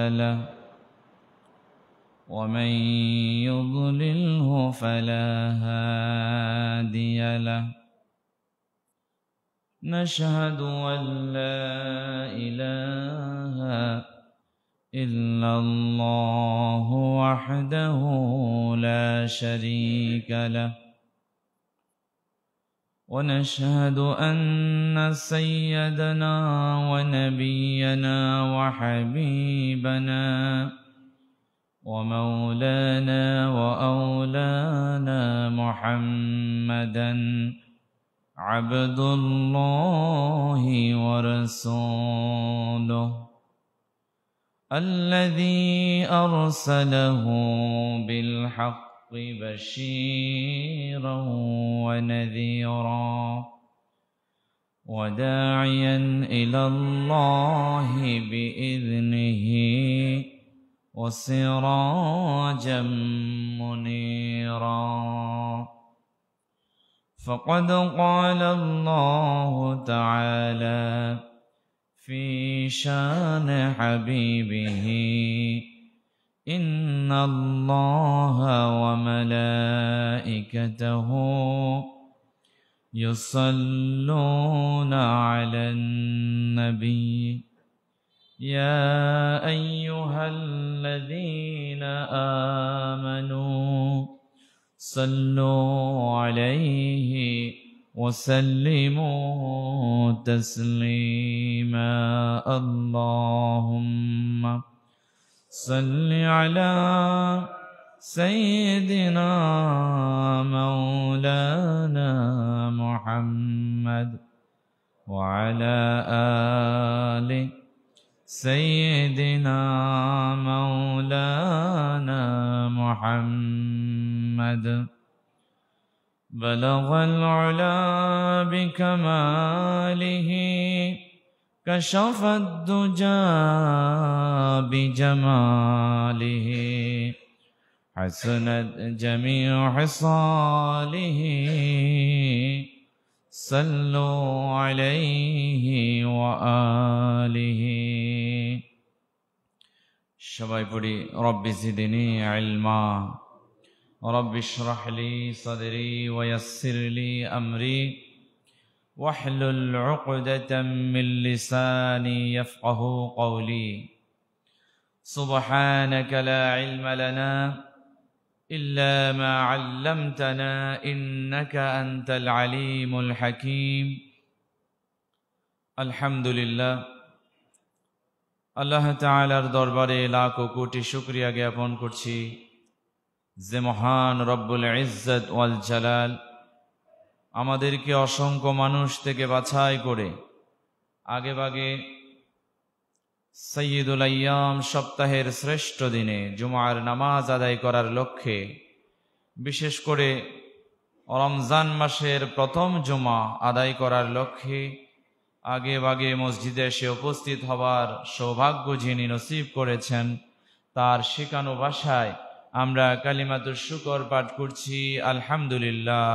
له ومن يضلله فلا هادي له نشهد أن لا إله إلا الله وحده لا شريك له ونشهد أن سيدنا ونبينا وحبيبنا ومولانا وأولانا محمدا عبد الله ورسوله الذي أرسله بالحق بشيرا ونذيرا وداعيا إلى الله بإذنه وسراجا منيرا فقد قال الله تعالى في شان حبيبه إن الله وملائكته يصلون على النبي يا أيها الذين آمنوا صلوا عليه وسلموا تسليما اللهم صل على سيدنا مولانا محمد وعلى آل سيدنا مولانا محمد بلغ العلا بكماله كشف الدجى بجماله حسنت جميع خصاله صلوا عليه وآله সবাই পড়ি রব্বি জিদনি ইলমা রব্বি ইশরাহ লি সাদরি ওয়া ইয়াসসির লি আমরি واحلل عقدة من لساني يفقه قولي سبحانك لا علم لنا إلا ما علمتنا إنك أنت العليم الحكيم الحمد لله আল্লাহ তাআলার দরবারে লাখো কোটি শুকরিয়া জ্ঞাপন করছি যে মহান রব্বুল ইজ্জত ওয়াল জালাল আমাদেরকে অসংখ্য মানুষ থেকে বাছাই করে আগেভাগে সাইয়্যিদুল আইয়াম সপ্তাহের শ্রেষ্ঠ দিনে জুমার নামাজ আদায় করার লক্ষ্যে বিশেষ করে রমজান মাসের প্রথম জুমা আদায় করার লক্ষ্যে আগেভাগে মসজিদে এসে উপস্থিত হবার সৌভাগ্য যিনি নসিব করেছেন তার শেখানো ভাষায় আমরা কালিমাতুশ শুকর পাঠ করছি আলহামদুলিল্লাহ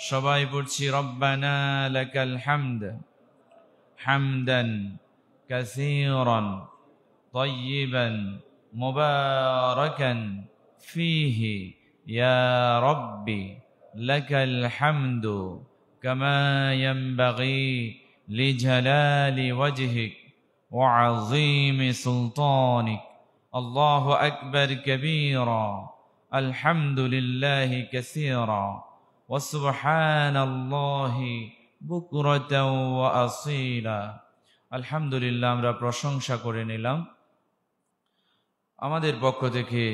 সবাই পড়ছি রব্বানা লাকাল হামদ হামদান কাসীরান তাইয়িবান মুবারাকান ফীহি ইয়া রাব্বি লাকাল হামদু কামা ইয়ানবাগি লিজালালি ওয়াজহিক ওয়া আযীমি সুলতানিক আল্লাহু আকবার কাবীরা আলহামদুলিল্লাহি কাসীরা ওয়াসুবহানাল্লাহি বুকরাতাও ওয়া আসীলা আলহামদুলিল্লাহ আমরা প্রশংসা করে নিলাম আমাদের পক্ষ থেকে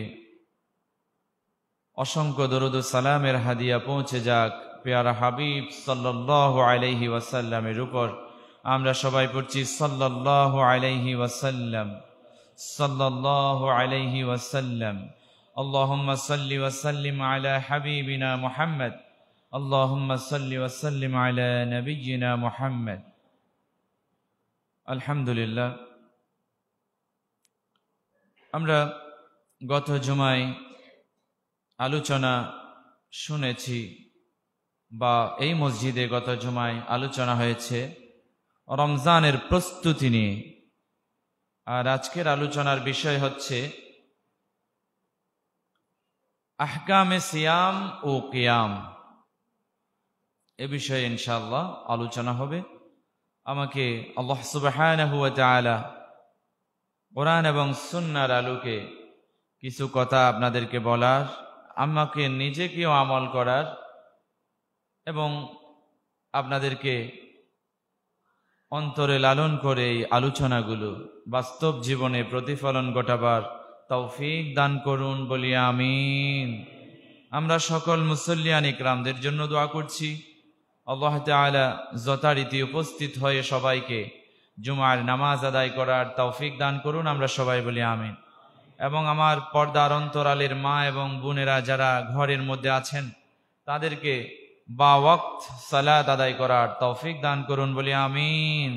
অসংখ্য দরুদ ও সালামের হাদিয়া পৌঁছে যাক পেয়ারা হাবিব সাল্লাল্লাহু আলাইহি ওয়াসাল্লামের উপর আমরা সবাই পড়ছি সাল্লাল্লাহু আলাইহি ওয়াসাল্লাম সাল্লাল্লাহু আলাইহি ওয়াসাল্লাম আল্লাহুম্মা সাল্লি ওয়া সাল্লিম আলা হাবিবিনা মুহাম্মদ আল্লাহুম্মা সাল্লি ওয়া সাল্লিম আলা নাবিয়্যিনা মুহাম্মদ আলহামদুলিল্লাহ আমরা গত জুমায় আলোচনা শুনেছি বা এই মসজিদে গত জুমায় আলোচনা হয়েছে রমজানের প্রস্তুতি নিয়ে আর আজকের আলোচনার বিষয় হচ্ছে আহকামে সিয়াম ও কিয়াম। এ বিষয়ে ইনশাআল্লাহ আলোচনা হবে। আমাকে আল্লাহ সুবহানাহু ওয়া তাআলা কোরআন এবং সুন্নাহর আলোকে কিছু কথা আপনাদেরকে বলার, আমাকে নিজেকেও আমল করার এবং আপনাদেরকে অন্তরে লালন করে এই আলোচনাগুলো বাস্তব জীবনে প্রতিফলন ঘটাবার তৌফিক দান করুন বলি আমিন। আমরা সকল মুসল্লিয়ান ইকরামদের জন্য দোয়া করছি আল্লাহ তাআলা যথারীতি উপস্থিত হয়ে সবাইকে জুমার নামাজ আদায় করার তৌফিক দান করুন, আমরা সবাই বলি আমিন। এবং আমার পর্দার অন্তরালের মা এবং বোনেরা যারা ঘরের মধ্যে আছেন তাদেরকে বা ওয়াক্ত সালাত আদায় করার তৌফিক দান করুন বলি আমিন।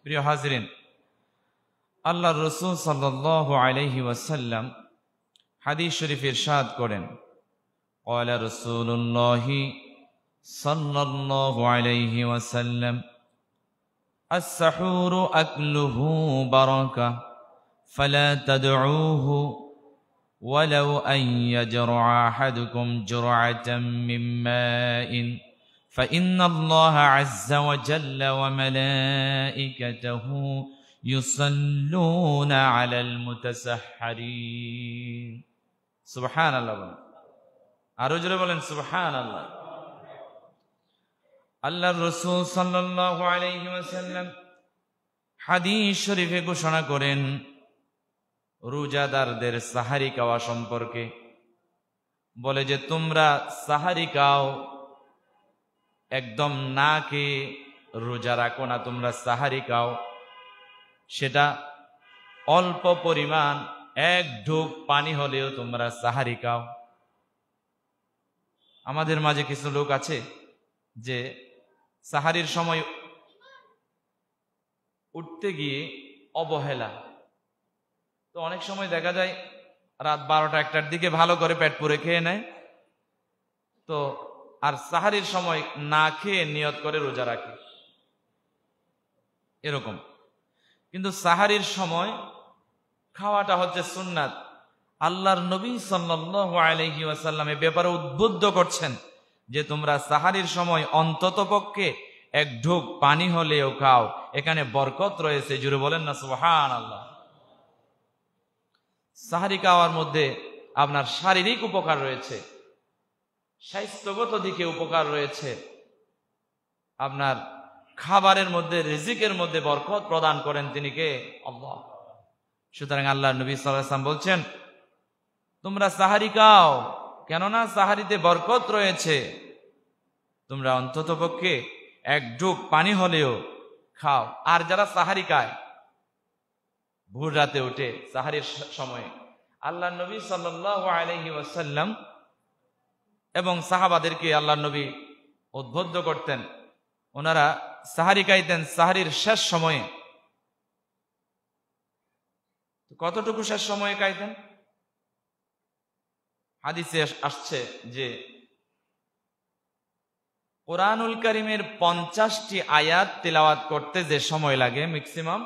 প্রিয় হাজরিন, আল্লাহর রাসূল সাল্লাল্লাহু আলাইহি ওয়াসাল্লাম হাদিস শরীফে ইরশাদ করেন, ক্বালা রাসূলুল্লাহি সাল্লাল্লাহু আলাইহি ওয়াসাল্লাম আস-সাহুরু আকলুহু বারাকাহ ফালা তাদউহু ওয়ালাউ আন ইয়াজরা আহাদুকুম জুরআতাম মিন মাইন ফাইন্নাল্লাহা আযযা ওয়া জাল্লা ওয়া মালাইকাতাহু ইউসাল্লুনা আলাল মুতাসাহহারিন। সুবহানাল্লাহ। আরো জোরে বলেন সুবহানাল্লাহ। আল্লাহর রাসূল সাল্লাল্লাহু আলাইহি ওয়াসাল্লাম হাদিস শরীফে ঘোষণা করেন রোজাদারদের সাহারি খাওয়া সম্পর্কে। বলে যে তোমরা সাহারি খাও, একদম না খেয়ে রোজা রাখো না, তোমরা সাহারি খাও, সেটা অল্প পরিমাণ এক ঢোক পানি হলেও তোমরা সাহারি খাও। আমাদের মাঝে কিছু লোক আছে যে সাহারির সময় উঠতে গিয়ে অবহেলা, তো অনেক সময় দেখা যায় রাত 12টা-1টার দিকে ভালো করে পেট পুরে খেয়ে নেয়, তো আর সাহারির সময় না খেয়ে নিয়ত করে রোজা রাখে এরকম। কিন্তু সাহারির সময় খাওয়াটা হচ্ছে সুন্নাত। আল্লাহর নবী সাল্লাল্লাহু আলাইহি ওয়াসাল্লাম এ ব্যাপারে উদ্বুদ্ধ করছেন যে তোমরা সাহারির সময় অন্ততপক্ষে এক ঢোক পানি হলেও খাও, এখানে বরকত রয়েছে। জুড়ে বলেন না সুবহানাল্লাহ। সাহারি খাওয়ার মধ্যে আপনার শারীরিক উপকার রয়েছে, স্বাস্থ্যগত দিকে উপকার রয়েছে, আপনার খাবারের মধ্যে রিজিকের মধ্যে বরকত প্রদান করেন তিনি কে? আল্লাহ। সুতরাং আল্লাহর নবী সাল্লাল্লাহু আলাইহি ওয়াসাল্লাম বলছেন তোমরা সাহারি খাও, কেননা সাহারিতে বরকত রয়েছে, তোমরা অন্ততপক্ষে এক ঢোক পানি হলেও খাও। আর যারা সাহারি খায় ভোর রাতে উঠে সাহারির সময়ে, আল্লাহর নবী সাল্লাল্লাহু আলাইহি ওয়াসাল্লাম এবং সাহাবাদেরকে আল্লাহর নবী উদ্বুদ্ধ করতেন, ওনারা সাহারি খাইতেন সাহারির শেষ সময়ে। কতটুকু শেষ সময়ে খাইতেন? হাদিসে আসছে যে কোরআনুল কারীমের 50টি আয়াত তিলাওয়াত করতে যে সময় লাগে ম্যাক্সিমাম,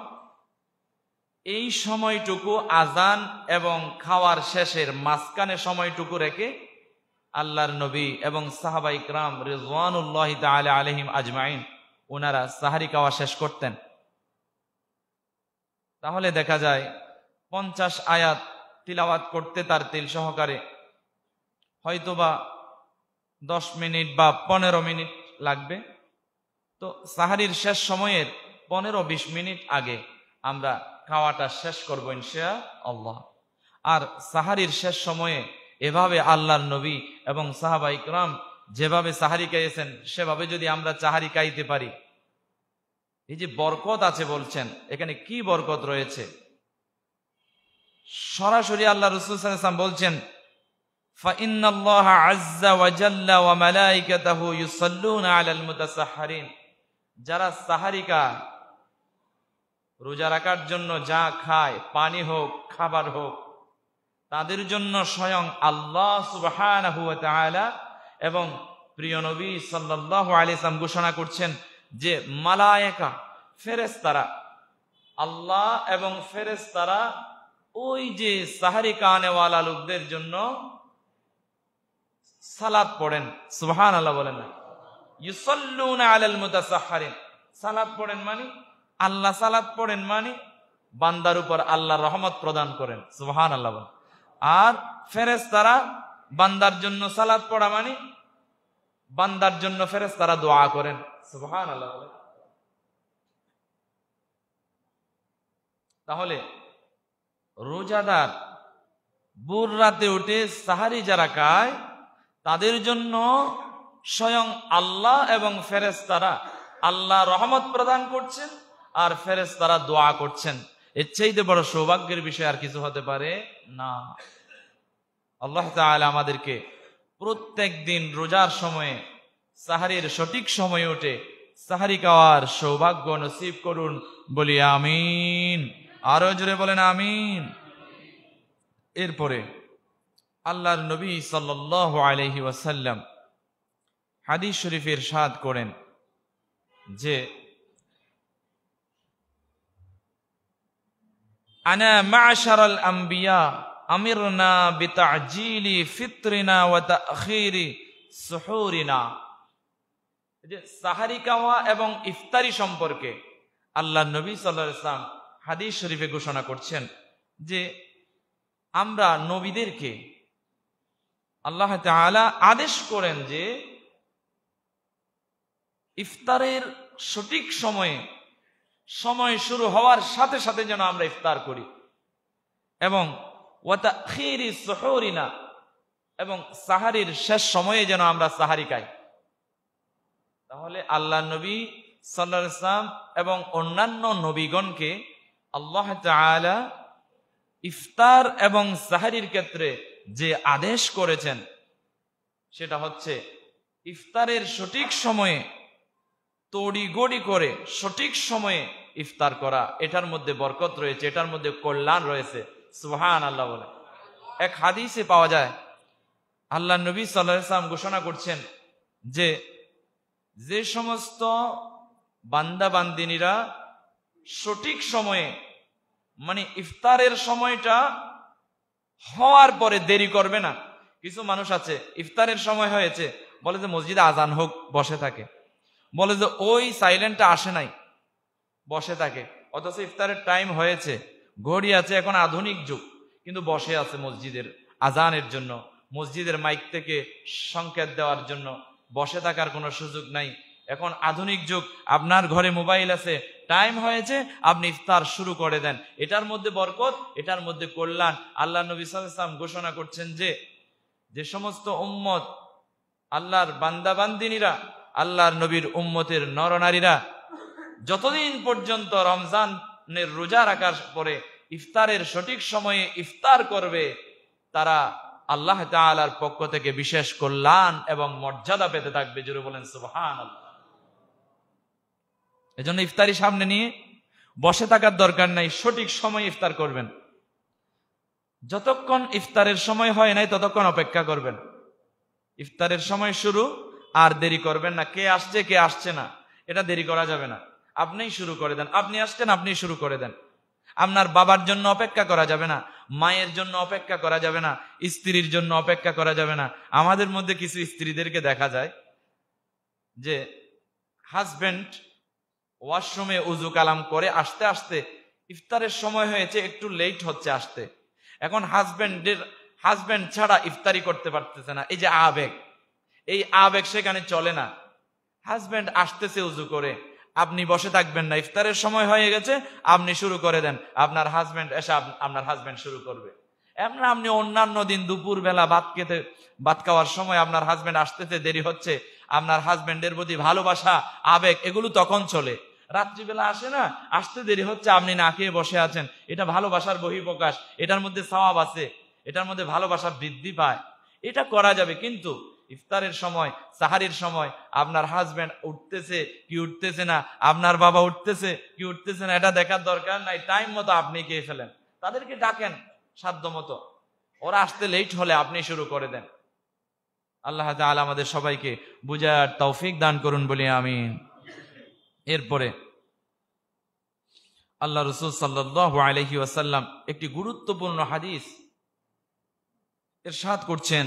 এই সময়টুকু আজান এবং খাওয়ার শেষের মাঝখানে সময়টুকু রেখে আল্লাহর নবী এবং সাহাবায়ে কিরাম রিজওয়ানুল্লাহি তাআলা আলাইহিম আজমাইন ওনারা সাহারি খাওয়া শেষ করতেন। তাহলে দেখা যায় 50 আয়াত তিলাওয়াত করতে তার তিল সহকারে হয়তোবা 10 মিনিট বা 15 মিনিট লাগবে। তো সাহারির শেষ সময়ের 15-20 মিনিট আগে আমরা খাওয়াটা শেষ করবো ইনশাআল্লাহ। আর সাহারির শেষ সময়ে এভাবে আল্লাহর নবী এবং সাহাবায়ে কিরাম যেভাবে সাহারি খাইয়েছেন সেভাবে যদি আমরা সাহারি খাইতে পারি, এই যে বরকত আছে বলছেন, এখানে কি বরকত রয়েছে? সরাসরি আল্লাহ রাসূল সাল্লাল্লাহু আলাইহি ওয়াসাল্লাম বলছেন ফাইন্নাল্লাহা আযযা ওয়া জাল্লা ওয়া মালাইকাতাহু ইউসাল্লুনা আলাল মুতাসাহহারিন। যারা সাহারি খায়, রোজা রাখার জন্য যা খায়, পানি হোক খাবার হোক, তাদের জন্য স্বয়ং আল্লাহ সুবহানাহু ওয়া তাআলা এবং প্রিয় নবী সাল্লাল্লাহু আলাইহি ওয়াসাল্লাম ঘোষণা করছেন যে মালায়েকা ফেরেশতারা আল্লাহ এবং ফেরেশতারা ওই যে সাহারি কানেওয়ালা লোকদের জন্য সালাত পড়েন। সুবহানাল্লাহ বলেন না? ইউসাল্লুনা আলাল মুতাসাহহারিন। সালাত পড়েন মানে আল্লাহ সালাত পড়েন মানে বান্দার উপর আল্লাহর রহমত প্রদান করেন। সুবহানাল্লাহ বলেন। আর ফেরেশতারা বান্দার জন্য সালাত পড়া মানে বান্দার জন্য ফেরেশতারা দোয়া করেন। সুবহানাল্লাহ বলেন। তাহলে রোজাদার ভোর রাতে উঠে সাহারি যারা খায় তাদের জন্য স্বয়ং আল্লাহ এবং ফেরেশতারা আল্লাহ রহমত প্রদান করছেন আর ফেরেশতারা দোয়া করছেন। এর চাইতে বড় সৌভাগ্যের বিষয় আর কিছু হতে পারে না। আল্লাহ তাআলা আমাদেরকে প্রত্যেক দিন রোজার সময়ে সাহারির সঠিক সময়ে উঠে সাহারি খাওয়ার সৌভাগ্য নসিব করুন, বলি আমিন। আরো জোরে বলেন আমিন। এরপরে আল্লাহর নবী সাল্লাল্লাহু আলাইহি ওয়াসাল্লাম হাদিস শরীফে ইরশাদ করেন যে আনা মা'শারাল আম্বিয়া আমিরনা বিতা'জিলি ফিত্রিনা ওয়া তা'খিরি সুহুরিনা। যে সাহারি খাওয়া এবং ইফতারি সম্পর্কে আল্লাহর নবী সাল্লাল্লাহু আলাইহি ওয়াসাল্লাম হাদিস শরীফে ঘোষণা করছেন যে আমরা নবীদেরকে আল্লাহ তাআলা আদেশ করেন যে ইফতারের সঠিক সময়ে সময় শুরু হওয়ার সাথে সাথে যেন আমরা ইফতার করি এবং ওয়া তা'খিরি সুহুরিনা এবং সাহারির শেষ সময়ে যেন আমরা সাহারি খাই। তাহলে আল্লাহ নবী সাল্লাল্লাহু আলাইহি ওয়াসাল্লাম এবং অন্যান্য নবীগণকে আল্লাহ তাআলা ইফতার এবং সাহারির ক্ষেত্রে যে আদেশ করেছেন সেটা হচ্ছে ইফতারের সঠিক সময়ে তড়িঘড়ি করে সঠিক সময়ে ইফতার করা। এটার মধ্যে বরকত রয়েছে, এটার মধ্যে কল্যাণ রয়েছে। সুবহানাল্লাহ বলে। এক হাদিসে পাওয়া যায় আল্লাহ নবী সাল্লাল্লাহু আলাইহি ওয়াসাল্লাম ঘোষণা করছেন যে যে সমস্ত বান্দা বান্দিনীরা সঠিক সময়ে মানে ইফতারের সময়টা হওয়ার পরে দেরি করবে না। কিছু মানুষ আছে ইফতারের সময় হয়েছে বলে যে মসজিদে আজান হোক, বসে থাকে। বলে যে ওই সাইলেন্টটা আসে নাই, বসে থাকে। অথচ ইফতারের টাইম হয়েছে, ঘড়ি আছে, এখন আধুনিক যুগ, কিন্তু বসে আছে মসজিদের আজানের জন্য, মসজিদের মাইক থেকে সংকেত দেওয়ার জন্য। বসে থাকার কোনো সুযোগ নাই। এখন আধুনিক যুগ, আপনার ঘরে মোবাইল আছে, টাইম হয়েছে, আপনি ইফতার শুরু করে দেন। এটার মধ্যে বরকত, এটার মধ্যে কল্যাণ। আল্লাহ নবী সাল্লাল্লাহু আলাইহি ওয়াসাল্লাম ঘোষণা করছেন যে যে সমস্ত উম্মত আল্লাহর বান্দা বান্দিনীরা আল্লাহর নবীর উম্মতের নরনারীরা যতদিন পর্যন্ত রমজানের রোজা রাখার পরে ইফতারের সঠিক সময়ে ইফতার করবে তারা আল্লাহ তাআলার পক্ষ থেকে বিশেষ কল্যাণ এবং মর্যাদা পেতে থাকবে। জোরে বলেন সুবহানাল্লাহ। এজন্য ইফতারি সামনে নিয়ে বসে থাকার দরকার নাই, সঠিক সময় ইফতার করবেন। যতক্ষণ ইফতারের সময় হয় নাই ততক্ষণ অপেক্ষা করবেন। ইফতারের সময় শুরু, আর দেরি করবেন না। কে আসছে কে আসছে না এটা দেরি করা যাবে না, আপনিই শুরু করে দেন। আপনি আসছেন, আপনিই শুরু করে দেন। আপনার বাবার জন্য অপেক্ষা করা যাবে না, মায়ের জন্য অপেক্ষা করা যাবে না, স্ত্রীর জন্য অপেক্ষা করা যাবে না। আমাদের মধ্যে কিছু স্ত্রীদেরকে দেখা যায় যে হাজবেন্ড ওয়াশরুমে উজু কালাম করে আসতে আসতে ইফতারের সময় হয়েছে, একটু লেট হচ্ছে আসতে। এখন হাজবেন্ড ছাড়া ইফতারি করতে পারতেছে না। এই যে আবেগ, এই আবেগ সেখানে চলে না। হাজবেন্ড আসতেছে উজু করে, আপনি বসে থাকবেন না, ইফতারের সময় হয়ে গেছে, আপনি শুরু করে দেন। আপনার হাজবেন্ড এসে আপনার হাজবেন্ড শুরু করবে। আপনি অন্যান্য দিন দুপুর বেলা ভাত খাওয়ার সময় আপনার হাজবেন্ড আসতেছে, দেরি হচ্ছে, আপনার হাজবেন্ডের প্রতি ভালোবাসা, আবেগ, এগুলো তখন চলে। রাত্রিবেলা আসে না, আসতে দেরি হচ্ছে, আপনি না খেয়ে বসে আছেন, এটা ভালোবাসার বহিঃপ্রকাশ। এটার মধ্যে সওয়াব আছে, এটার মধ্যে ভালোবাসা বৃদ্ধি পায়। এটা করা যাবে। কিন্তু ইফতারের সময়, সাহারির সময় আপনার হাজবেন্ড উঠতেছে কি উঠতেছে না, আপনার বাবা উঠতেছে কি উঠতেছে না, এটা দেখার দরকার নাই। টাইম মতো আপনি খেয়ে ফেলেন। তাদেরকে ডাকেন সাধ্য মতো, ওরা আসতে লেট হলে আপনি শুরু করে দেন। আল্লাহ তাআলা আমাদের সবাইকে বুঝার তৌফিক দান করুন বলি আমিন। এরপরে আল্লাহ রাসূল সাল্লাল্লাহু আলাইহি ওয়াসাল্লাম একটি গুরুত্বপূর্ণ হাদিস ইরশাদ করছেন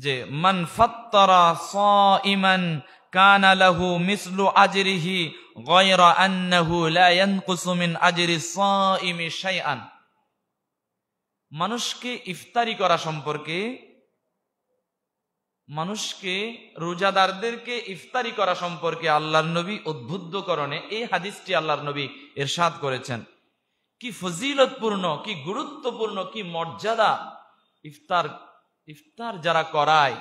যে মান ফাত্তারা সাইমান কানা লাহু মিসলু আজরিহি গায়রা আন্নাহু লা ইয়ানকুসু মিন আজরি সাইমি শাইআন। মানুষকে ইফতারি করা সম্পর্কে, মানুষকে রোজাদারদেরকে ইফতারি করা সম্পর্কে আল্লাহর নবী উদ্বুদ্ধকরণে এই হাদিসটি আল্লাহর নবী ইরশাদ করেছেন। কি ফজিলতপূর্ণ, কি গুরুত্বপূর্ণ, কি মর্যাদা ইফতার যারা করায়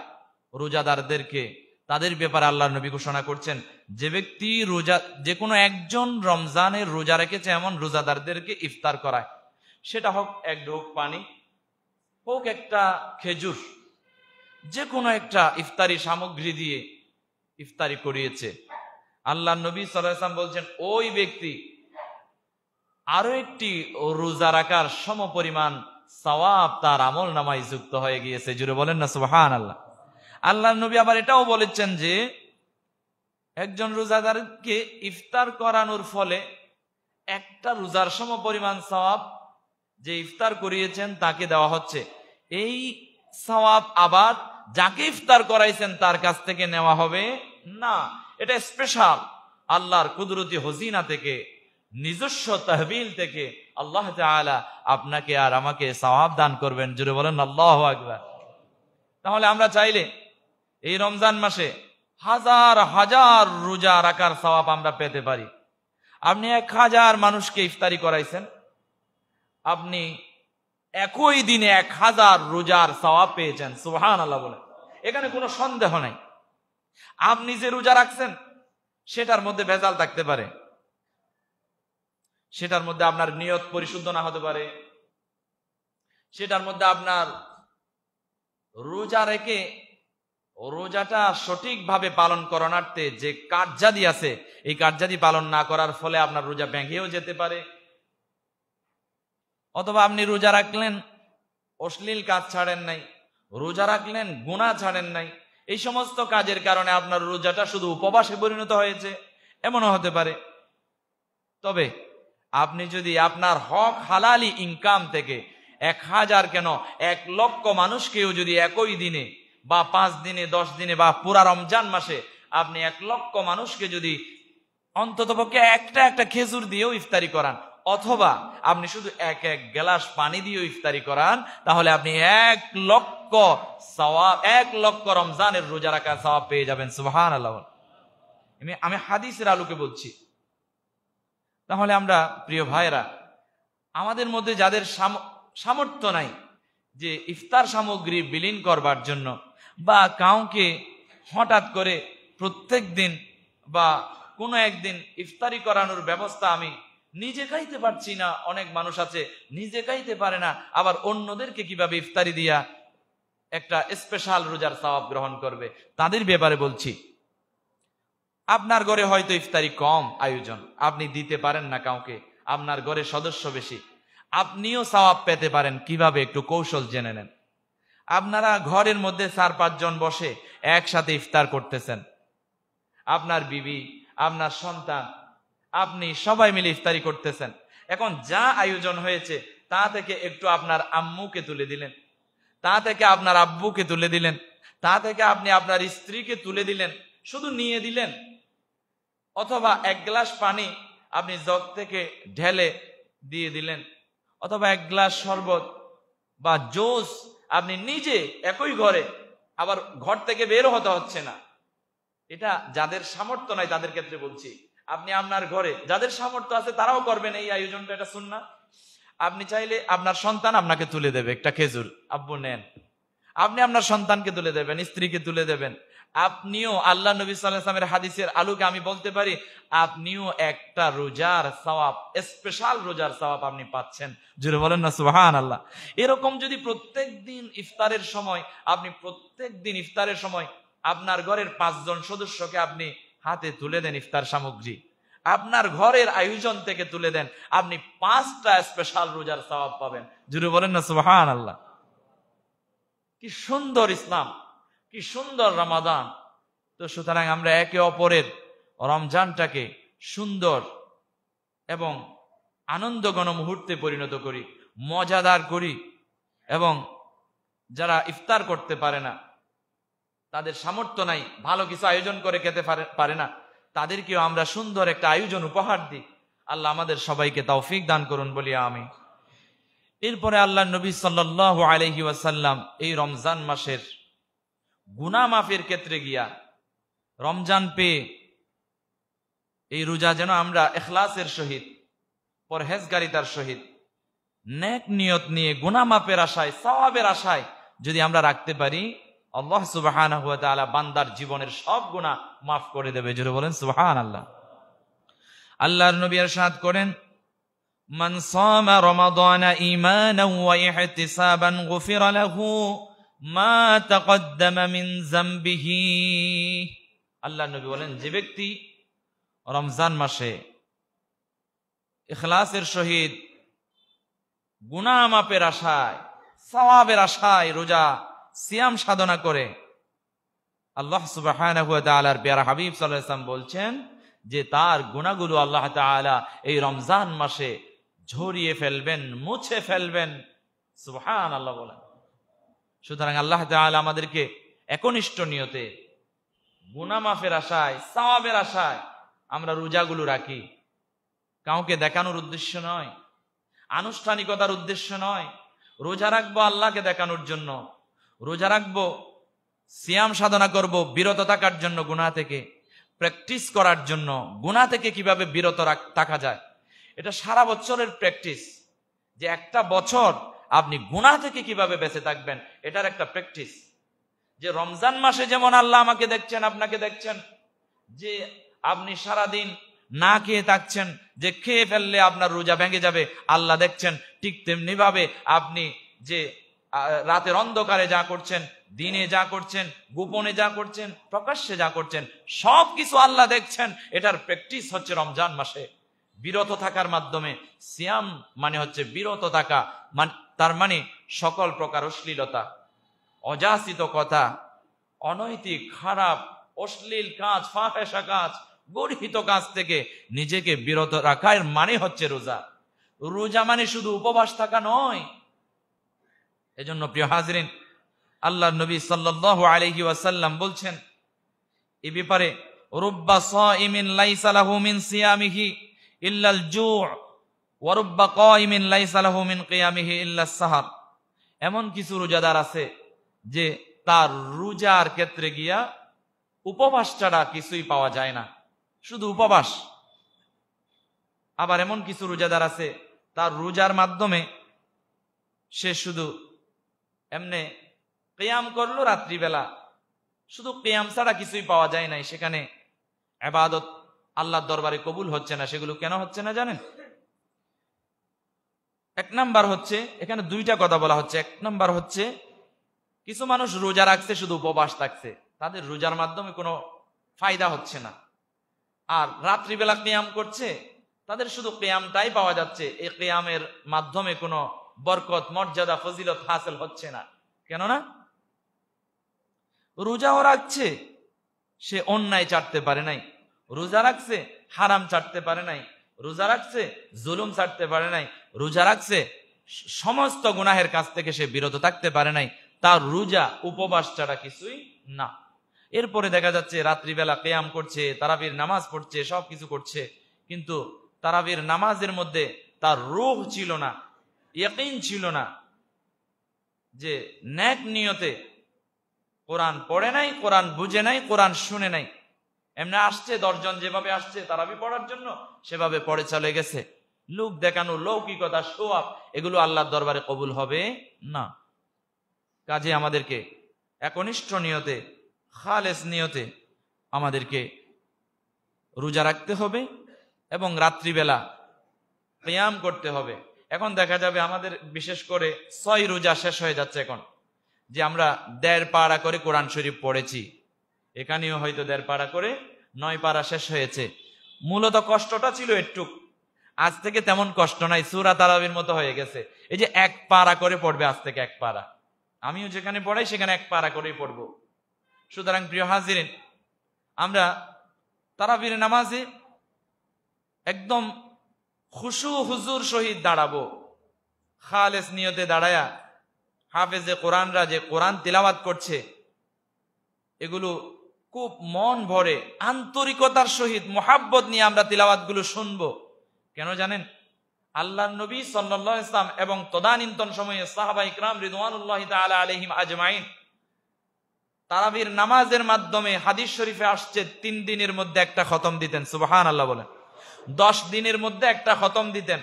রোজাদারদেরকে, তাদের ব্যাপারে আল্লাহর নবী ঘোষণা করছেন যে ব্যক্তি যে কোনো একজন রমজানের রোজা রেখেছে এমন রোজাদারদেরকে ইফতার করায়, সেটা হোক এক ঢোক পানি, হোক একটা খেজুর, যে কোনো একটা ইফতারি সামগ্রী দিয়ে ইফতারি করিয়েছে, আল্লাহর নবী সাল্লাল্লাহু আলাইহি ওয়াসাল্লাম বলছেন ওই ব্যক্তি আরো একটি রোজা রাখার সমপরিমাণ সওয়াব তার আমল নামায় যুক্ত হয়ে গিয়েছে। জুড়ে বলেন না সুবহানাল্লাহ। আল্লাহর নবী আবার এটাও বলেছেন যে একজন রোজাদারকে ইফতার করানোর ফলে একটা রোজার সমপরিমাণ সওয়াব যে ইফতার করিয়েছেন তাকে দেওয়া হচ্ছে। এই সওয়াব আবার যাকে ইফতার করাইছেন তার কাছ থেকে নেওয়া হবে না, এটা স্পেশাল আল্লাহর কুদরতি হজিনা থেকে, নিজস্ব তহবিল থেকে আল্লাহ তাআলা আপনাকে আর আমাকে সওয়াব দান করবেন। জুড়ে বলেন আল্লাহু আকবার। তাহলে আমরা চাইলে এই রমজান মাসে হাজার হাজার রোজা রাখার সওয়াব আমরা পেতে পারি। আপনি 1000 মানুষকে ইফতারি করাইছেন, আপনি একই দিনে 1000 রোজার সওয়াব পেয়েছেন। সুবহানাল্লাহ বলে, এখানে কোনো সন্দেহ নাই। আপনি যে রোজা রাখছেন সেটার মধ্যে ভেজাল থাকতে পারে, সেটার মধ্যে আপনার নিয়ত পরিশুদ্ধ না হতে পারে, সেটার মধ্যে আপনার রোজা রেখে রোজাটা সঠিকভাবে পালন করানোর্থে যে কার্যাদি আছে এই কার্যাদি পালন না করার ফলে আপনার রোজা ভেঙেও যেতে পারে। অথবা আপনি রোজা রাখলেন অশ্লীল কাজ ছাড়েন নাই, রোজা রাখলেন গুনাহ ছাড়েন নাই, এই সমস্ত কাজের কারণে আপনার রোজাটা শুধু উপবাসে পরিণত হয়েছে, এমনও হতে পারে। তবে আপনি যদি আপনার হক হালালি ইনকাম থেকে 1000 কেন 1,00,000 মানুষকেও যদি একই দিনে বা 5 দিনে 10 দিনে বা পুরা রমজান মাসে আপনি 1,00,000 মানুষকে যদি অন্ততপক্ষে একটা খেজুর দিয়েও ইফতারি করান, অথবা আপনি শুধু এক গ্লাস পানি দিয়েও ইফতারি করান, তাহলে আপনি 1,00,000 সওয়াব, 1,00,000 রমজানের রোজা রাখার সওয়াব পেয়ে যাবেন। সুবহানাল্লাহ। আমি হাদিসের আলোকে বলছি। তাহলে আমরা প্রিয় ভাইরা, আমাদের মধ্যে যাদের সামর্থ্য নাই যে ইফতার সামগ্রী বিলীন করবার জন্য, বা কাউকে হঠাৎ করে প্রত্যেক দিন বা কোনো একদিন ইফতারি করানোর ব্যবস্থা আমি নিজে খাইতে পারছি না, অনেক মানুষ আছে নিজে খাইতে পারে না, আবার অন্যদেরকে কিভাবে ইফতারি দিয়া একটা স্পেশাল রোজার সওয়াব গ্রহণ করবে, তাদের ব্যাপারে বলছি। আপনার ঘরে হয়তো ইফতারি কম আয়োজন, আপনি দিতে পারেন না কাউকে, আপনার ঘরে সদস্য বেশি, আপনিও সওয়াব পেতে পারেন। কিভাবে? একটু কৌশল জেনে নেন। আপনারা ঘরের মধ্যে 4-5 জন বসে একসাথে ইফতার করতেছেন, আপনার বিবি, আপনার সন্তান, আপনি সবাই মিলে ইফতারি করতেছেন। এখন যা আয়োজন হয়েছে তা থেকে একটু আপনার আম্মুকে তুলে দিলেন, তা থেকে আপনার আব্বুকে তুলে দিলেন, তা থেকে আপনি আপনার স্ত্রীকে তুলে দিলেন, শুধু নিয়ে দিলেন। অথবা 1 গ্লাস পানি আপনি জগ থেকে ঢেলে দিয়ে দিলেন, অথবা 1 গ্লাস শরবত বা জুস আপনি নিজে একই ঘরে, আবার ঘর থেকে বেরও হতে হচ্ছে না। এটা যাদের সামর্থ্য নাই তাদের ক্ষেত্রে বলছি। আপনি আপনার ঘরে যাদের সামর্থ্য আছে তারাও করবেন এই আয়োজনটা, এটা সুন্নাহ। আপনি চাইলে আপনার সন্তান আপনাকে তুলে দেবে একটা খেজুর, আব্বু নেন, আপনি আপনার সন্তানকে তুলে দেবেন, স্ত্রীকে তুলে দেবেন। আপনিও আল্লাহ নবী সাল্লাল্লাহু আলাইহি ওয়াসাল্লামের হাদিসের আলোকে আমি বলতে পারি, আপনিও একটা রোজার সওয়াব, স্পেশাল রোজার সওয়াব আপনি পাচ্ছেন। জোরে বলেন না সুবহানাল্লাহ। এরকম যদি প্রত্যেকদিন ইফতারের সময় আপনার ঘরের 5 জন সদস্যকে আপনি হাতে তুলে দেন ইফতার সামগ্রী, আপনার ঘরের আয়োজন থেকে তুলে দেন, আপনি 5টা স্পেশাল রোজার সওয়াব পাবেন। জোরে বলেন না সুবহানাল্লাহ। কি সুন্দর ইসলাম, কি সুন্দর রমাদান। তো সুতরাং আমরা একে অপরের রমজানটাকে সুন্দর এবং আনন্দঘন মুহূর্তে পরিণত করি, মজাদার করি। এবং যারা ইফতার করতে পারে না, তাদের সামর্থ্য নাই, ভালো কিছু আয়োজন করে খেতে পারে না, তাদেরকেও আমরা সুন্দর একটা আয়োজন উপহার দিই। আল্লাহ আমাদের সবাইকে তৌফিক দান করুন বলি আমি। এরপরে আল্লাহ নবী সাল্লাল্লাহু আলাইহি ওয়াসাল্লাম এই রমজান মাসের গুনাহ মাফের ক্ষেত্রে গিয়া, রমজান পেয়ে এই রোজা যেন আমরা ইখলাসের সহিত, পরহেজগারিতার সহিত, নেক নিয়ত নিয়ে গুনাহ মাফের আশায়, সওয়াবের আশায় যদি আমরা রাখতে পারি, আল্লাহ সুবহানাহু ওয়া তাআলা বান্দার জীবনের সব গুনাহ মাফ করে দেবে। জোরে বলেন সুবহানাল্লাহ। আল্লাহর নবী ইরশাদ করেন, মান সামা রমাদানা ঈমানান ওয়া ইহতিসাবান গুফিরা লাহু মা তাকদ্দামা মিন যামবিহি। আল্লাহর নবী বলেন, যে ব্যক্তি রমজান মাসে ইখলাসের সহিত গুনাহ মাফের আশায়, সওয়াবের আশায় রোজা সিয়াম সাধনা করে, আল্লাহ সুবহানাহু ওয়া তাআলার প্যারা হাবিব সাল্লাল্লাহু আলাইহি ওয়াসাল্লাম বলছেন যে তার গুনাহগুলো আল্লাহ তাআলা এই রমজান মাসে ঝরিয়ে ফেলবেন, মুছে ফেলবেন। সুবহানাল্লাহ বলেন। সুতরাং আল্লাহ তাআলা আমাদেরকে একনিষ্ঠ নিয়তে গুনাহ মাফের আশায়, সওয়াবের আশায় আমরা রোজাগুলো রাখি। কাউকে দেখানোর উদ্দেশ্য নয়, আনুষ্ঠানিকতার উদ্দেশ্য নয়। রোজা রাখবো আল্লাহকে দেখানোর জন্য, রোজা রাখবো, সিয়াম সাধনা করব বিরত থাকার জন্য, গুনাহ থেকে প্র্যাকটিস করার জন্য, গুনাহ থেকে কিভাবে বিরত থাকা যায়। এটা সারা বছরের প্র্যাকটিস, যে একটা বছর আপনি গুনাহ থেকে কিভাবে বেঁচে থাকবেন, এটার একটা প্র্যাকটিস। যে রমজান মাসে যেমন আল্লাহ আমাকে দেখছেন, আপনাকে দেখছেন, যে আপনি সারাদিন না খেয়ে থাকছেন, যে খেয়ে ফেললে আপনার রোজা ভেঙে যাবে, আল্লাহ দেখছেন। ঠিক তেমনি ভাবে আপনি যে রাতের অন্ধকারে যা করছেন, দিনে যা করছেন, গোপনে যা করছেন, প্রকাশ্যে যা করছেন, সবকিছু আল্লাহ দেখছেন। এটার প্র্যাকটিস হচ্ছে রমজান মাসে বিরত থাকার মাধ্যমে। সিয়াম মানে হচ্ছে বিরত থাকা, তার মানে সকল প্রকার অশ্লীলতা, অযাচিত কথা, অনৈতিক, খারাপ, অশ্লীল কাজ, ফাহেসা কাজ, গর্হিত কাজ থেকে নিজেকে বিরত রাখার মানে হচ্ছে রোজা। রোজা মানে শুধু উপবাস থাকা নয়। এজন্য প্রিয় হাজরিন, আল্লাহর নবী সাল্লাল্লাহু আলাইহি ওয়াসাল্লাম বলছেন এই ব্যাপারে, রুব্বা সাইমিন লাইসা লাহু মিন সিয়ামিহি ইল্লাল জু' ওয়া রুব্বা কাইমিন লাইসা লাহু মিন কিয়ামিহি ইল্লাস সাহর। এমন কিছু রোজাদার আছে যে তার রোজার ক্ষেত্রে গিয়া উপবাস ছাড়া কিছুই পাওয়া যায় না, শুধু উপবাস। আবার এমন কিছু রোজাদার আছে তার রোজার মাধ্যমে সে শুধু এমনে কিয়াম করলো রাত্রিবেলা, শুধু কিয়াম ছাড়া কিছুই পাওয়া যায় নাই, সেখানে ইবাদত আল্লাহর দরবারে কবুল হচ্ছে না। সেগুলো কেন হচ্ছে না জানেন? এক নাম্বার হচ্ছে, এখানে দুইটা কথা বলা হচ্ছে। এক নাম্বার হচ্ছে, কিছু মানুষ রোজা রাখছে, শুধু উপবাস থাকছে, তাদের রোজার মাধ্যমে কোনো ফায়দা হচ্ছে না। আর রাত্রিবেলা কিয়াম করছে, তাদের শুধু কিয়ামটাই পাওয়া যাচ্ছে, এই কিয়ামের মাধ্যমে কোনো বরকত, মর্যাদা, ফজিলত হাসিল হচ্ছে না। কেননা রোজাও রাখছে, সে অন্যায় ছাড়তে পারে নাই, রোজা রাখছে হারাম ছাড়তে পারে নাই, রোজা রাখছে জুলুম ছাড়তে পারে নাই, রোজা রাখছে সমস্ত গুনাহের কাছ থেকে সে বিরত থাকতে পারে নাই। তার রোজা উপবাস ছাড়া কিছুই না। এরপরে দেখা যাচ্ছে রাত্রিবেলা কিয়াম করছে, তারাবির নামাজ পড়ছে, সবকিছু করছে, কিন্তু তারাবির নামাজের মধ্যে তার রূহ ছিল না, ইয়াকিন ছিল না, যে নেক নিয়তে কোরআন পড়ে নাই, কোরআন বুঝে নাই, কোরআন শুনে নাই। এমনি আসছে, 10 জন যেভাবে আসছে তারাবি পড়ার জন্য, সেভাবে পড়ে চলে গেছে। লোক দেখানো, লৌকিকতা, শো আপ, এগুলো আল্লাহর দরবারে কবুল হবে না। কাজে আমাদেরকে একনিষ্ঠ নিয়তে, খালেস নিয়তে আমাদেরকে রোজা রাখতে হবে এবং রাত্রিবেলা কিয়াম করতে হবে। এখন দেখা যাবে আমাদের বিশেষ করে 6 রোজা শেষ হয়ে যাচ্ছে এখন, যে আমরা 1.5 পারা করে কোরআন শরীফ পড়েছি, এখানেও হয়তো 1.5 পারা করে 9 পারা শেষ হয়েছে। মূলত কষ্টটা ছিল একটু, আজ থেকে তেমন কষ্ট নাই, সূরা তারাবির মতো হয়ে গেছে। এই যে 1 পারা করে পড়বে, আজ থেকে 1 পারা, আমিও যেখানে পড়াই সেখানে 1 পারা করেই পড়বো। সুতরাং প্রিয় হাজিরিন, আমরা তারাবির নামাজে একদম খুশু হুজুর সহিত দাঁড়াবো, খালেস নিয়তে দাঁড়ায়া হাফেজে কোরআনরা যে কোরআন তিলাওয়াত করছে এগুলো খুব মন ভরে আন্তরিকতার সহিত মোহাব্বত নিয়ে আমরা তিলাওয়াত গুলো শুনবো। কেন জানেন? আল্লাহর নবী সাল্লাল্লাহু আলাইহি ওয়াসাল্লাম এবং তদানীন্তন সময়ে সাহাবা ইকরাম রিদওয়ানুল্লাহি তাআলা আলাইহিম আজমাইন তারাবির নামাজের মাধ্যমে হাদিস শরীফে আসছে 3 দিনের মধ্যে একটা খতম দিতেন। সুবহানাল্লাহ বলেন। 10 দিনের মধ্যে একটা খতম দিতেন।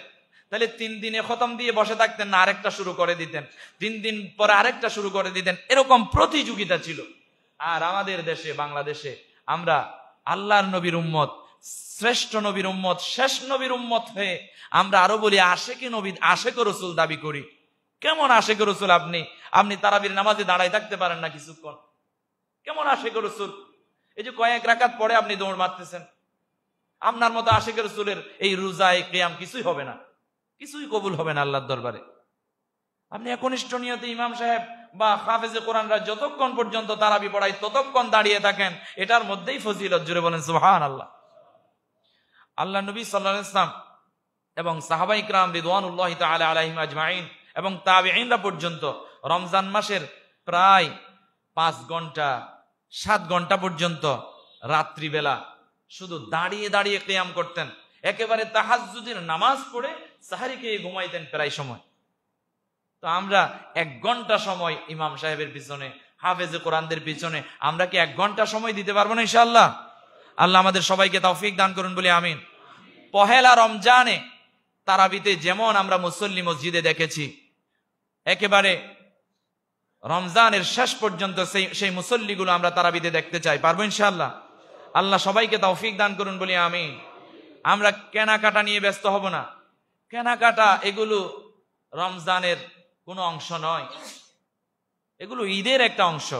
তাহলে 3 দিনে খতম দিয়ে বসে থাকতেন না, আরেকটা শুরু করে দিতেন, 3 দিন পরে আরেকটা শুরু করে দিতেন, এরকম প্রতিযোগিতা ছিল। আর আমাদের দেশে বাংলাদেশে আমরা আল্লাহর নবীর উম্মত, শ্রেষ্ঠ নবীর উম্মত, শেষ নবীর উম্মত হয়ে আমরা আরো বলি আশেকে নবী, আশেকে রাসূল দাবি করি। কেমন আশেকে রাসূল আপনি? আপনি তারাবির নামাজে দাঁড়ায় থাকতে পারেন না কিছুক্ষণ? কেমন আশেকে রাসূল? এই যে কয়েক রাকাত পরে আপনি দৌড় মারতেছেন। আপনার মতো আশেকে রাসূলের এই রোজায় কিয়াম কিছুই হবে না, কিছুই কবুল হবে না আল্লাহর দরবারে। আপনি একনিষ্ঠ নিয়তে ইমাম সাহেব বা হাফেজে কোরআনরা যতক্ষণ পর্যন্ত তারাবি পড়ায় ততক্ষণ দাঁড়িয়ে থাকেন, এটার মধ্যেই ফজিলত। জুড়ে বলেন সুবহানাল্লাহ। আল্লাহ নবী সাল্লাল্লাহু আলাইহি ওয়াসাল্লাম এবং সাহাবায়ে কিরাম রিদওয়ানুল্লাহি তাআলা আলাইহিম আজমাইন এবং তাবেঈনরা পর্যন্ত রমজান মাসের প্রায় 5 ঘন্টা 7 ঘন্টা পর্যন্ত রাত্রিবেলা শুধু দাঁড়িয়ে দাঁড়িয়ে কিয়াম করতেন। একেবারে তাহাজ্জুদের নামাজ পড়ে সাহরি খেয়ে ঘুমাইতেন প্রায় সময়। তো আমরা 1 ঘন্টা সময় ইমাম সাহেবের পিছনে, হাফেজে কোরআনদের পিছনে আমরা কি 1 ঘন্টা সময় দিতে পারবো না ইনশাআল্লাহ? আল্লাহ আমাদের সবাইকে তৌফিক দান করুন বলি আমিন। পহেলা রমজানে তারাবিতে যেমন আমরা মুসল্লি মসজিদে দেখেছি, একেবারে রমজানের শেষ পর্যন্ত সেই মুসল্লিগুলো আমরা তারাবিতে দেখতে চাই। পারবো ইনশাআল্লাহ? আল্লাহ সবাইকে তৌফিক দান করুন বলি আমিন। আমরা কেনাকাটা নিয়ে ব্যস্ত হব না। কেনাকাটা এগুলো রমজানের কোনো অংশ নয়, এগুলো ঈদের একটা অংশ।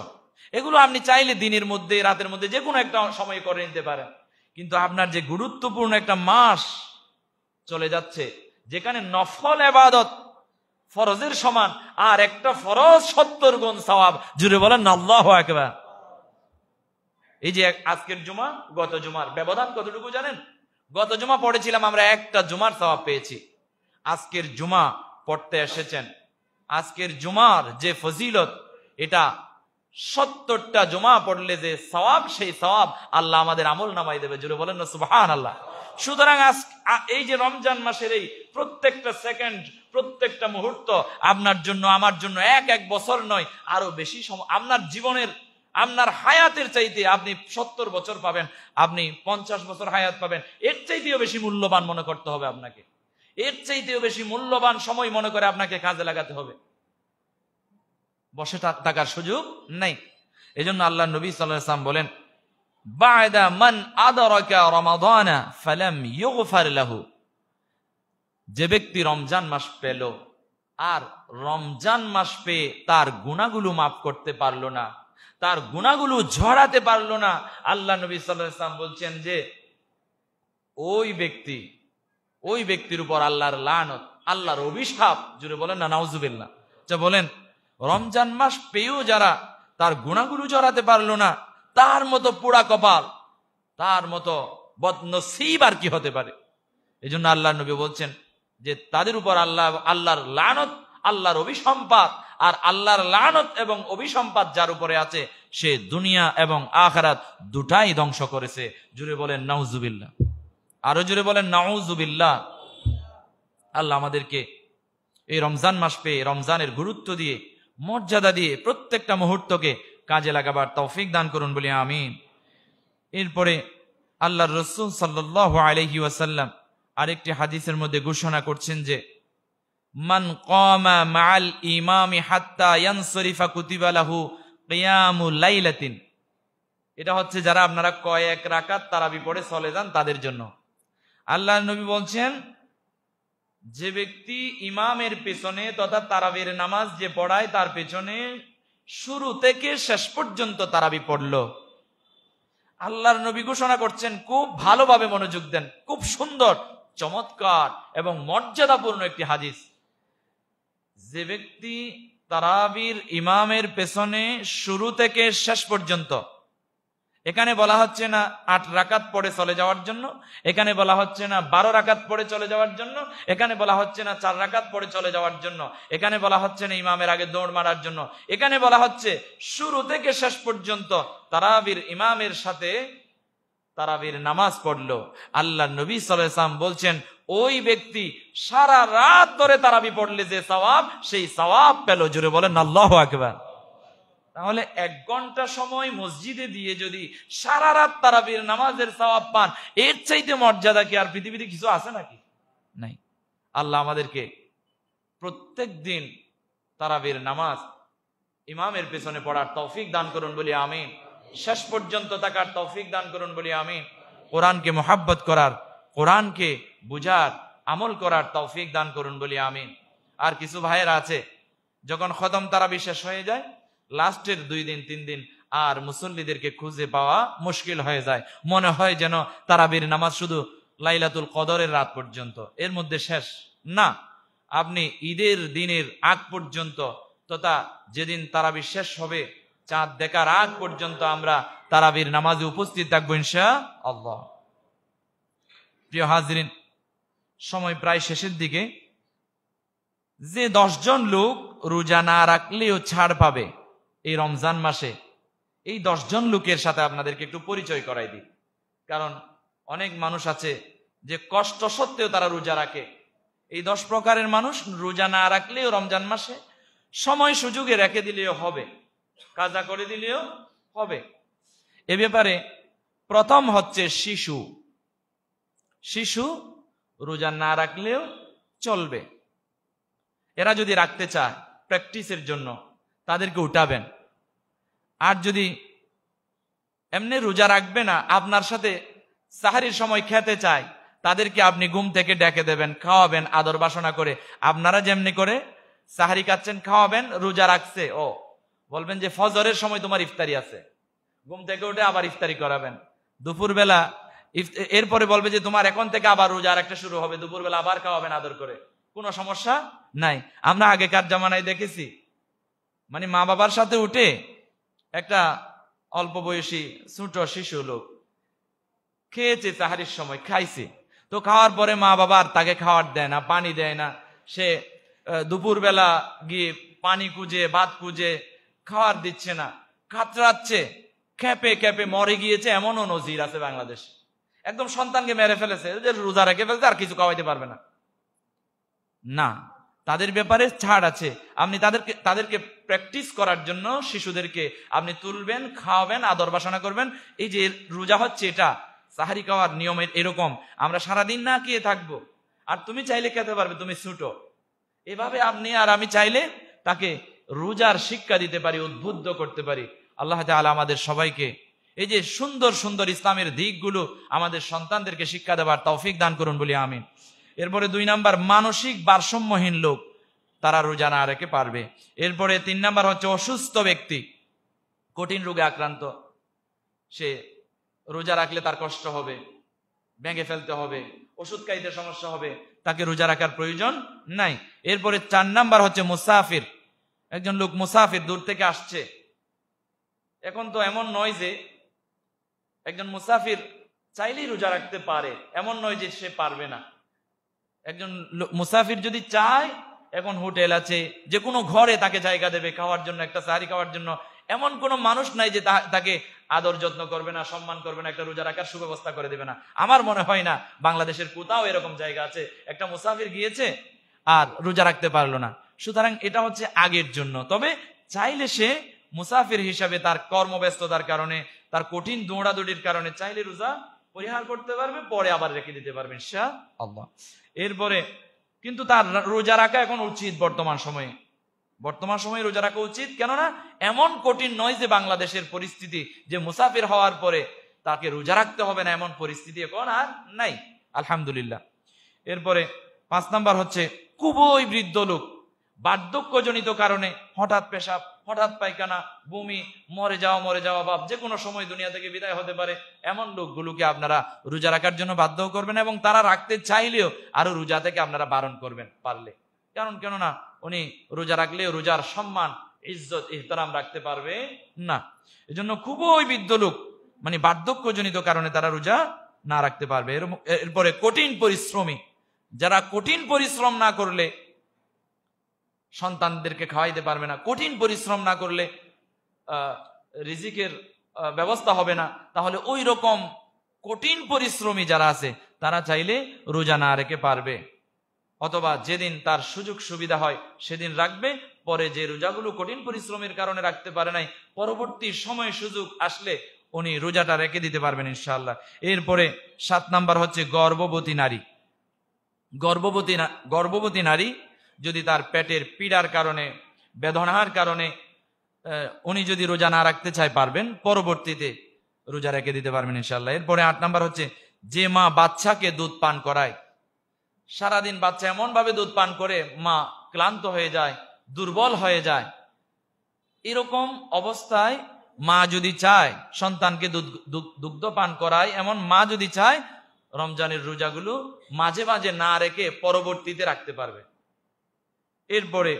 এগুলো আপনি চাইলে দিনের মধ্যে, রাতের মধ্যে যে কোনো একটা সময় করে নিতে পারেন। কিন্তু আপনার যে গুরুত্বপূর্ণ একটা মাস চলে যাচ্ছে, যেখানে নফল ইবাদত ফরজের সমান, আর একটা ফরজ 70 গুণ সওয়াব। জুড়ে বলেন আল্লাহু আকবার। এই যে আজকের জুমা, গত জুমার ব্যবধান কতটুকু জানেন? গত জুমা পড়েছিলাম আমরা, একটা জুমার সওয়াব পেয়েছি। আজকের জুমা পড়তে এসেছেন, আজকের জুমার যে ফজিলত, এটা 70টা জুমা পড়লে যে সওয়াব, সেই সওয়াব আল্লাহ আমাদের আমল নামাই দেবে। জুড়ে বলেন না সুবহানাল্লাহ। সুতরাং এই যে রমজান মাসের এই প্রত্যেকটা সেকেন্ড, প্রত্যেকটা মুহূর্ত আপনার জন্য, আমার জন্য এক বছর নয়, আরো বেশি সময়। আপনার জীবনের, আপনার হায়াতের চাইতে আপনি 70 বছর পাবেন, আপনি 50 বছর হায়াত পাবেন, এর চাইতেও বেশি মূল্যবান মনে করতে হবে আপনাকে। এর চাইতেও বেশি মূল্যবান সময় মনে করে আপনাকে কাজে লাগাতে হবে। বসে থাকার সুযোগ নেই। এজন্য আল্লাহ নবী সাল্লাল্লাহু আলাইহি ওয়াসাল্লাম বলেন, বা'দা মান আদরাকা রমাদানা ফালাম ইউগফার লাহু। যে ব্যক্তি রমজান মাস পেল আর রমজান মাস পেয়ে তার গুনাহগুলো মাফ করতে পারলো না, তার গুনাহগুলো ঝরাতে পারলো না, আল্লাহ নবী সাল্লাল্লাহু আলাইহি ওয়াসাল্লাম বলছেন যে ওই ব্যক্তির উপর আল্লাহর লানত, আল্লাহর অভিশাপ। জুড়ে বলেন না নাউজুবিল্লাহ। যা বলেন, রমজান মাস পেয়েও যারা তার গুনাহগুলো ঝরাতে পারলো না, তার মতো পোড়া কপাল, তার মতো বদনসিব আর কি হতে পারে? এই জন্য আল্লাহ নবী বলছেন যে তাদের উপর আল্লাহর লানত, আল্লাহর অভিসম্পাত। আর আল্লাহর লানত এবং অভিসম্পাত যার উপরে আছে, সে দুনিয়া এবং আখিরাত দুটাই ধ্বংস করেছে। জুড়ে বলেন নাউজুবিল্লাহ। আরো জুড়ে বলেন নাউজুবিল্লাহ। আল্লাহ আমাদেরকে এই রমজান মাস পেয়ে, রমজানের গুরুত্ব দিয়ে, মর্যাদা দিয়ে প্রত্যেকটা মুহূর্তকে কাজে লাগাবার তৌফিক দান করুন বলি আমিন। এরপরে আল্লাহর রাসূল সাল্লাল্লাহু আলাইহি ওয়াসাল্লাম আরেকটি হাদিসের মধ্যে ঘোষণা করছেন যে, মান কামা মাআল ইমামি হাত্তা ইয়ানসরিফা কুতিবা লাহু কিয়ামুল লাইলাতিন। এটা হচ্ছে যারা আপনারা কয়েক রাকাত তারাবি পড়ে চলে যান তাদের জন্য। আল্লাহর নবী বলছেন, যে ব্যক্তি ইমামের পেছনে তথা তারাবির নামাজ যে পড়ায় তার পেছনে শুরু থেকে শেষ পর্যন্ত তারাবি পড়লো, আল্লাহর নবী ঘোষণা করছেন, খুব ভালোভাবে মনোযোগ দেন, খুব সুন্দর, চমৎকার এবং মর্যাদাপূর্ণ একটি হাদিস। যে ব্যক্তি তারাবির ইমামের পেছনে শুরু থেকে শেষ পর্যন্ত এখানে বলা হচ্ছে না 8 রাকাত পড়ে চলে যাওয়ার জন্য, এখানে বলা হচ্ছে না 12 রাকাত পড়ে চলে যাওয়ার জন্য, এখানে বলা হচ্ছে না 4 রাকাত পড়ে চলে যাওয়ার জন্য, এখানে বলা হচ্ছে না ইমামের আগে দৌড় মারার জন্য। এখানে বলা হচ্ছে শুরু থেকে শেষ পর্যন্ত তারাবির ইমামের সাথে তারাবির নামাজ পড়লো। আল্লাহ নবী সাল্লাল্লাহু আলাইহি ওয়াসাল্লাম বলছেন ওই ব্যক্তি সারা রাত ধরে তারাবি পড়লে যে সওয়াব, সেই সওয়াব পেল। জোরে বলেন আল্লাহু আকবার। তাহলে 1 ঘন্টা সময় মসজিদে দিয়ে যদি সারা রাত তারাবির নামাজের সওয়াব পান, এর চাইতে মর্যাদা কি আর পৃথিবীতে কিছু আছে নাকি? নাই। আল্লাহ আমাদেরকে প্রত্যেক দিন তারাবির নামাজ ইমামের পেছনে পড়ার তৌফিক দান করুন বলি আমিন। শেষ পর্যন্ত থাকার তৌফিক দান করুন বলি আমিন। কোরআনকে মোহাব্বত করার, কোরআনকে বুঝার, আমল করার তৌফিক দান করুন বলি আমিন। আর কিছু ভাইয়েরা আছে যখন খতম তারাবি শেষ হয়ে যায়, লাস্টের 2 দিন 3 দিন আর মুসল্লিদেরকে খুঁজে পাওয়া মুশকিল হয়ে যায়। মনে হয় যেন তারাবির নামাজ শুধু লাইলাতুল কদরের রাত পর্যন্ত, এর মধ্যে শেষ না। আপনি ঈদের দিনের আগ পর্যন্ত, তথা যেদিন তারাবি শেষ হবে চাঁদ দেখার আগ পর্যন্ত আমরা তারাবির নামাজে উপস্থিত থাকবো ইনশাআল্লাহ। প্রিয় হাজরিন, সময় প্রায় শেষের দিকে। যে 10 জন লোক রোজা না রাখলেও ছাড় পাবে এই রমজান মাসে, এই 10 জন লোকের সাথে আপনাদেরকে একটু পরিচয় করাই দিই। কারণ অনেক মানুষ আছে যে কষ্ট সত্ত্বেও তারা রোজা রাখে। এই 10 প্রকারের মানুষ রোজা না রাখলেও রমজান মাসে সময় সুযোগে রেখে দিলেও হবে, কাজা করে দিলেও হবে। এ ব্যাপারে প্রথম হচ্ছে শিশু। শিশু রোজা না রাখলেও চলবে। এরা যদি রাখতে চায় প্র্যাকটিসের জন্য, তাদেরকে উঠাবেন। আর যদি এমনি রোজা রাখবে না, আপনার সাথে সাহারির সময় খেতে চায়, তাদেরকে আপনি ঘুম থেকে ডেকে দেবেন, খাওয়াবেন আদর বাসনা করে। আপনারা যেমনি করে সাহারি খাচ্ছেন, খাওয়াবেন, রোজা রাখছে, ও বলবেন যে ফজরের সময় তোমার ইফতারি আছে, ঘুম থেকে উঠে আবার ইফতারি করাবেন। দুপুরবেলা এরপরে বলবে যে তোমার এখন থেকে আবার রোজা আর একটা শুরু হবে, দুপুরবেলা আবার খাওয়াবেন আদর করে, কোনো সমস্যা নাই। আমরা আগেকার জামানায় দেখেছি, মানে মা বাবার সাথে উঠে একটা অল্প বয়সী ছোট শিশু লোক খেয়েছে, সাহারির সময় খাইছে, তো খাওয়ার পরে মা বাবা আর তাকে খাওয়ার দেয় না, পানি দেয় না। সে দুপুরবেলা গিয়ে পানি খুঁজে, ভাত খুঁজে, খাওয়ার দিচ্ছে না, কাতরাচ্ছে, খেপে খেপে মরে গিয়েছে। এমনও নজির আছে বাংলাদেশ, একদম সন্তানকে মেরে ফেলেছে, যে রোজা রেখে ফেলছে, আর কিছু খাওয়াইতে পারবে না। না, তাদের ব্যাপারে ছাড় আছে। আপনি তাদেরকে প্র্যাকটিস করার জন্য শিশুদেরকে আপনি তুলবেন, খাওয়াবেন, আদর বাসনা করবেন। এই যে রোজা হচ্ছে, এটা সাহারি খাওয়ার নিয়মের এরকম। আমরা সারাদিন না খেয়ে থাকবো, আর তুমি চাইলে খেতে পারবে, তুমি ছুটো। এভাবে আপনি আর আমি চাইলে তাকে রোজার শিক্ষা দিতে পারি, উদ্বুদ্ধ করতে পারি। আল্লাহ তাআলা আমাদের সবাইকে এই যে সুন্দর সুন্দর ইসলামের দিকগুলো আমাদের সন্তানদেরকে শিক্ষা দেওয়ার তৌফিক দান করুন বলি আমিন। এরপরে 2 নাম্বার, মানসিক ভারসাম্যহীন লোক, তারা রোজা না রেখে পারবে। এরপরে 3 নাম্বার হচ্ছে অসুস্থ ব্যক্তি, কঠিন রোগে আক্রান্ত, সে রোজা রাখলে তার কষ্ট হবে, ভেঙে ফেলতে হবে, ওষুধ খাইতে সমস্যা হবে, তাকে রোজা রাখার প্রয়োজন নাই। এরপরে 4 নাম্বার হচ্ছে মুসাফির। একজন লোক মুসাফির, দূর থেকে আসছে। এখন তো এমন নয় যে একজন মুসাফির চাইলেই রোজা রাখতে পারে, এমন নয় যে সে পারবে না। একজন মুসাফির যদি চায়, এখন হোটেল আছে, যে কোনো ঘরে তাকে জায়গা দেবে খাওয়ার জন্য, একটা সাহারি খাওয়ার জন্য। এমন কোনো মানুষ নাই যে তাকে আদর যত্ন করবে না, সম্মান করবে না, একটা রোজা রাখার সুব্যবস্থা করে দেবে না। আমার মনে হয় না বাংলাদেশের কোথাও এরকম জায়গা আছে একটা মুসাফির গিয়েছে আর রোজা রাখতে পারলো না। সুতরাং এটা হচ্ছে আগের জন্য। তবে চাইলে সে মুসাফির হিসাবে তার কর্মব্যস্ততার কারণে, তার কঠিন দৌড়াদৌড়ির কারণে চাইলে রোজা পরিহার করতে পারবে, পরে আবার রেখে দিতে পারবে ইনশাআল্লাহ। এরপরে কিন্তু তার রোজা রাখা এখন উচিত। বর্তমান সময়ে রোজা রাখা উচিত, কেননা এমন কঠিন নয় যে বাংলাদেশের পরিস্থিতি যে মুসাফির হওয়ার পরে তাকে রোজা রাখতে হবে না, এমন পরিস্থিতি এখন আর নাই, আলহামদুলিল্লাহ। এরপরে 5 নাম্বার হচ্ছে খুবই বৃদ্ধ লোক, বার্ধক্যজনিত কারণে হঠাৎ পেশাব, হঠাৎ পায়খানা, বমি, মরে যাওয়া ভাব, যে কোনো সময় দুনিয়া থেকে বিদায় হতে পারে, এমন লোকগুলোকে আপনারা রোজা রাখার জন্য বাধ্য করবেন, এবং তারা রাখতে চাইলেও আরো রোজা থেকে আপনারা বারণ করবেন পারলে। কেননা উনি রোজা রাখলেও রোজার সম্মান, ইজ্জত, ইহতারাম রাখতে পারবে না। এজন্য খুবই বৃদ্ধ লোক, মানে বার্ধক্যজনিত কারণে তারা রোজা না রাখতে পারবে। এরপরে কঠিন পরিশ্রমী, যারা কঠিন পরিশ্রম না করলে সন্তানদেরকে খাওয়াইতে পারবে না, কঠিন পরিশ্রম না করলে রিজিকের ব্যবস্থা হবে না, তাহলে ওই রকম কঠিন পরিশ্রমী যারা আছে তারা চাইলে রোজা না রেখে পারবে, অথবা যেদিন তার সুযোগ সুবিধা হয় সেদিন রাখবে। পরে যে রোজাগুলো কঠিন পরিশ্রমের কারণে রাখতে পারে নাই, পরবর্তী সময় সুযোগ আসলে উনি রোজাটা রেখে দিতে পারবেন ইনশাআল্লাহ। এরপরে 7 নাম্বার হচ্ছে গর্ভবতী নারী। গর্ভবতী নারী যদি তার পেটের পীড়ার কারণে, বেদনার কারণে উনি যদি রোজা না রাখতে চায় পারবেন, পরবর্তীতে রোজা রেখে দিতে পারবেন ইনশাআল্লাহ। এরপরে 8 নাম্বার হচ্ছে যে মা বাচ্চাকে দুধ পান করায়, সারাদিন বাচ্চা এমন ভাবে দুধ পান করে মা ক্লান্ত হয়ে যায়, দুর্বল হয়ে যায়, এরকম অবস্থায় মা যদি চায় সন্তানকে দুগ্ধ পান করায়, এমন মা যদি চায় রমজানের রোজাগুলো মাঝে মাঝে না রেখে পরবর্তীতে রাখতে পারবে। এরপরে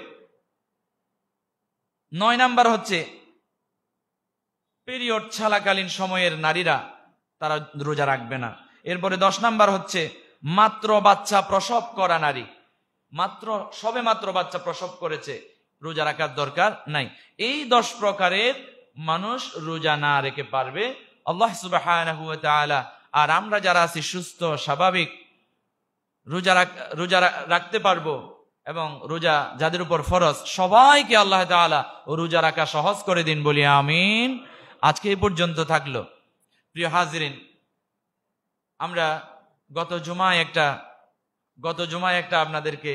9 নাম্বার হচ্ছে পিরিয়ড চলাকালীন সময়ের নারীরা, তারা রোজা রাখবে না। এরপরে 10 নাম্বার হচ্ছে মাত্র বাচ্চা প্রসব করা নারী, সবে মাত্র বাচ্চা প্রসব করেছে, রোজা রাখার দরকার নাই। এই 10 প্রকারের মানুষ রোজা না রেখে পারবে আল্লাহ সুবহানাহু ওয়া তাআলা। আর আমরা যারা আছি সুস্থ স্বাভাবিক, রোজা রাখতে পারবো, এবং রোজা যাদের উপর ফরজ সবাইকে আল্লাহ তাআলা রোজা রাখা সহজ করে দিন, বলি আমিন। আজকে এই পর্যন্ত থাকলো। প্রিয় হাজিরিন, আমরা গত জুমায় একটা আপনাদেরকে